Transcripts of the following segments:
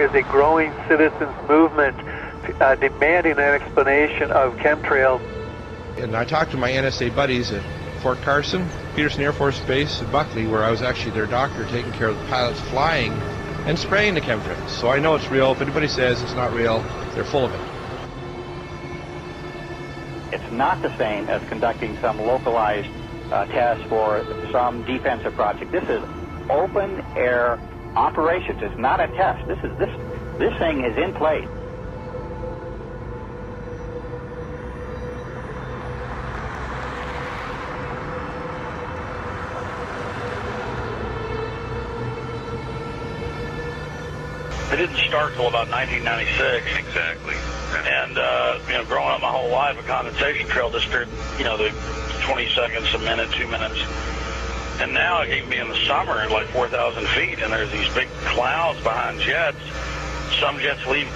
is a growing citizens movement demanding an explanation of chemtrails. And I talked to my NSA buddies at Fort Carson, Peterson Air Force Base, and Buckley, where I was actually their doctor taking care of the pilots flying and spraying the chemtrails. So I know it's real. If anybody says it's not real, they're full of it. It's not the same as conducting some localized test for some defensive project. This is open air operations. It's not a test. This thing is in place. It didn't start till about 1996. Exactly. And, growing up my whole life, a condensation trail disappeared, the 20 seconds, a minute, 2 minutes. And now it can be in the summer at like 4,000 feet, and there's these big clouds behind jets. Some jets leave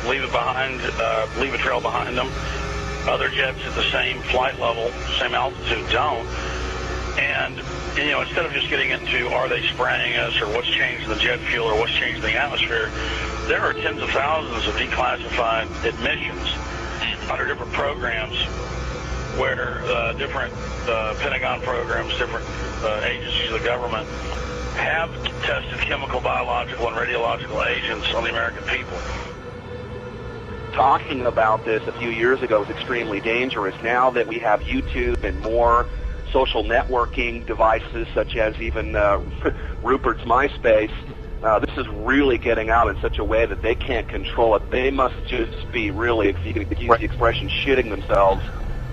it behind, leave a trail behind them. Other jets at the same flight level, same altitude don't. And, instead of just getting into are they spraying us or what's changed in the jet fuel or what's changed in the atmosphere, there are tens of thousands of declassified admissions under different programs where different Pentagon programs, different agencies of the government have tested chemical, biological, and radiological agents on the American people. Talking about this a few years ago was extremely dangerous. Now that we have YouTube and more social networking devices, such as even Rupert's MySpace, this is really getting out in such a way that they can't control it. They must just be really, if you can use the expression, shitting themselves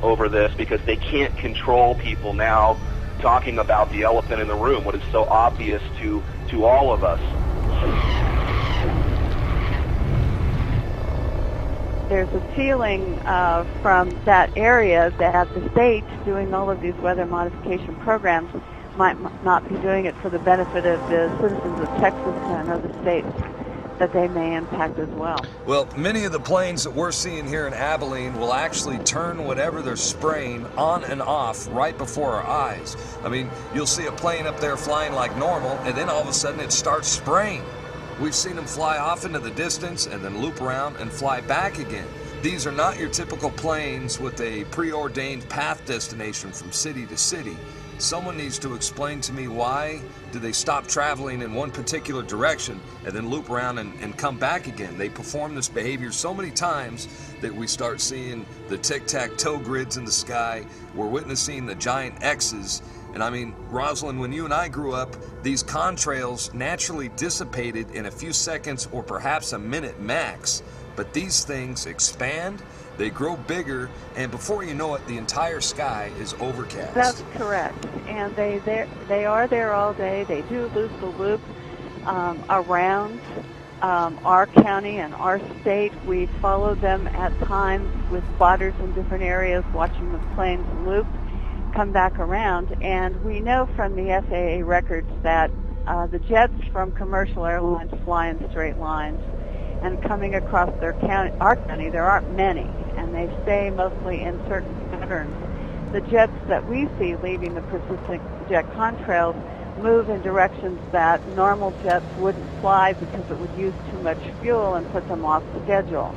over this, because they can't control people now talking about the elephant in the room, what is so obvious to all of us. There's a feeling from that area that the state doing all of these weather modification programs might not be doing it for the benefit of the citizens of Texas and other states that they may impact as well. Well, many of the planes that we're seeing here in Abilene will actually turn whatever they're spraying on and off right before our eyes. I mean, you'll see a plane up there flying like normal, and then all of a sudden it starts spraying. We've seen them fly off into the distance and then loop around and fly back again. These are not your typical planes with a preordained path destination from city to city. Someone needs to explain to me why do they stop traveling in one particular direction and then loop around and come back again. They perform this behavior so many times that we start seeing the tic-tac-toe grids in the sky. We're witnessing the giant X's. And I mean, Rosalind, when you and I grew up, these contrails naturally dissipated in a few seconds or perhaps a minute max. But these things expand, they grow bigger, and before you know it, the entire sky is overcast. That's correct. And they are there all day. They do lose the loop around our county and our state. We follow them at times with spotters in different areas, watching the planes loop, come back around. And we know from the FAA records that the jets from commercial airlines fly in straight lines. And coming across our county, there aren't many, and they stay mostly in certain patterns. The jets that we see leaving the persistent jet contrails move in directions that normal jets wouldn't fly because it would use too much fuel and put them off schedule.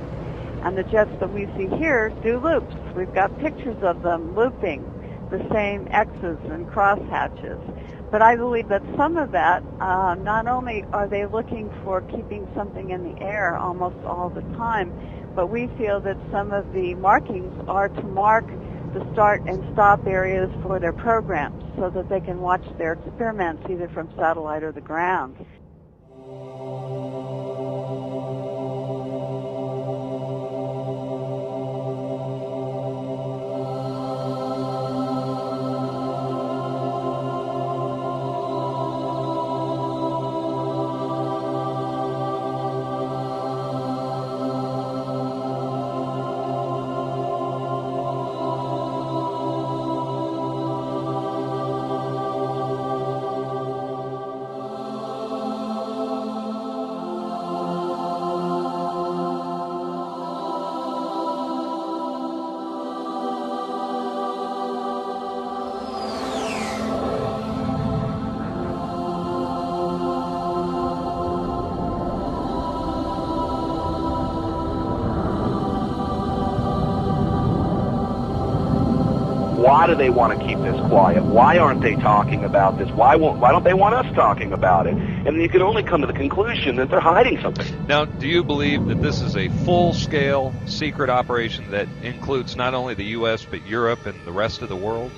And the jets that we see here do loops. We've got pictures of them looping the same X's and crosshatches. But I believe that some of that, not only are they looking for keeping something in the air almost all the time, but we feel that some of the markings are to mark the start and stop areas for their programs so that they can watch their experiments either from satellite or the ground. Why do they want to keep this quiet? Why aren't they talking about this? Why don't they want us talking about it? And you can only come to the conclusion that they're hiding something. Now, do you believe that this is a full-scale secret operation that includes not only the U.S. but Europe and the rest of the world?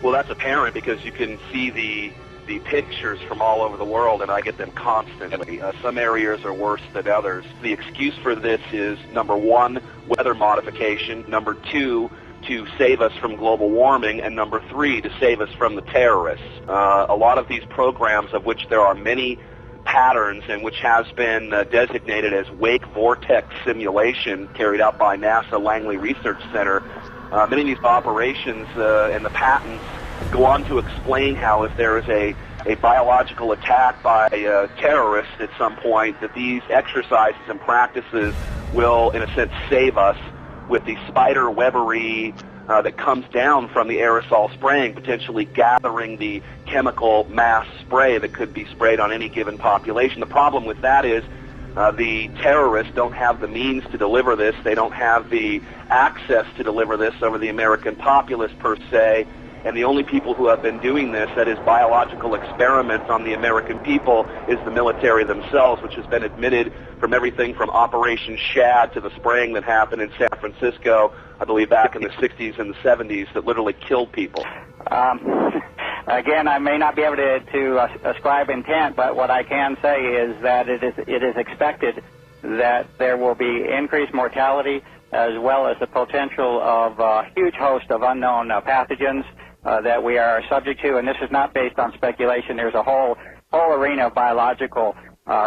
Well, that's apparent because you can see the pictures from all over the world, and I get them constantly. Some areas are worse than others. The excuse for this is, number one, weather modification, number two, to save us from global warming, and number three, to save us from the terrorists. A lot of these programs, of which there are many patterns and which has been designated as wake vortex simulation carried out by NASA Langley Research Center, many of these operations and the patents go on to explain how if there is a biological attack by terrorists at some point, that these exercises and practices will, in a sense, save us with the spider webbery that comes down from the aerosol spraying, potentially gathering the chemical mass spray that could be sprayed on any given population. The problem with that is the terrorists don't have the means to deliver this. They don't have the access to deliver this over the American populace per se. And the only people who have been doing this, that is biological experiments on the American people, is the military themselves, which has been admitted from everything from Operation Shad to the spraying that happened in San Francisco, I believe back in the 60s and the 70s, that literally killed people. Again, I may not be able to ascribe intent, but what I can say is that it is expected that there will be increased mortality as well as the potential of a huge host of unknown pathogens that we are subject to, and this is not based on speculation. There's a whole arena of biological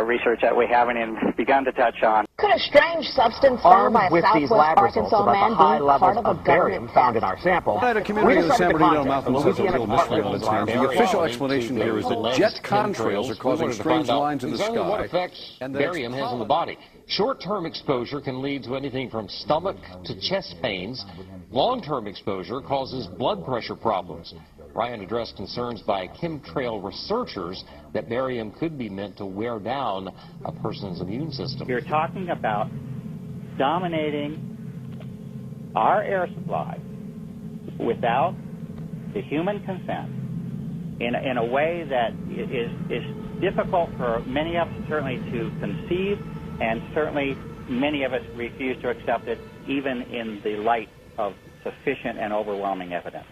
research that we haven't even begun to touch on. Could a strange substance found by a Southwest Arkansas man be part of a barium found in our sample? At a community in the San Bernardino Mountains has a real mystery on its hands. The official explanation here is that jet contrails are causing strange lines in the sky. What effects barium has on the body. Short-term exposure can lead to anything from stomach to chest pains. Long-term exposure causes blood pressure problems. Ryan addressed concerns by chemtrail researchers that barium could be meant to wear down a person's immune system. You're talking about dominating our air supply without the human consent in a way that is difficult for many of us certainly to conceive, and certainly many of us refuse to accept it even in the light of sufficient and overwhelming evidence.